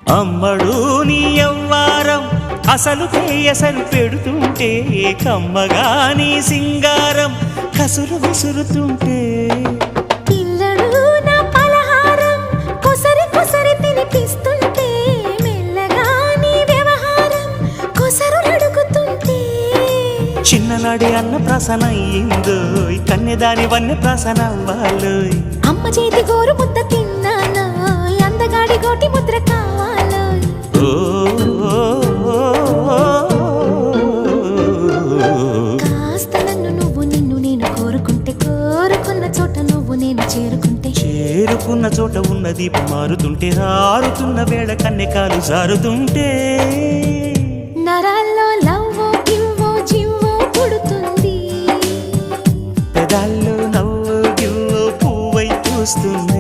అమ్మడు నీ యవ్వారం అసలు కేయసలు పెడుతుంటే కమ్మగా నీ సింగారం కసురు విసురుతుంటే పిల్లడు నా పలహారం కొసరి కొసరి తినిపిస్తుంటే మెల్లగా నీ వ్యవహారం కొసరు అడుగుతుంటే చిన్ననాడి అన్న ప్రసన అయ్యిందో కన్నెదాని వన్నె ప్రసన అవ్వాలోయ్ అమ్మ చేతి గోరు ముద్ద తిన్నాను అందగాడి గోటి ముద్ర కావాలో కాస్త నన్ను నువ్వు నిన్ను నేను కోరుకుంటే కోరుకున్న చోట నువ్వు నేను చేరుకుంటే చేరుకున్న చోట ఉన్న దీపం మారుతుంటే ఆరుతున్న వేళ కన్నెకాలు జారుతుంటే నరాల్లో లవ్వో గివ్వో జివ్వో పుడుతుంది పెదాల్లో నవ్వు గివ్వు పువ్వై పూస్తుంది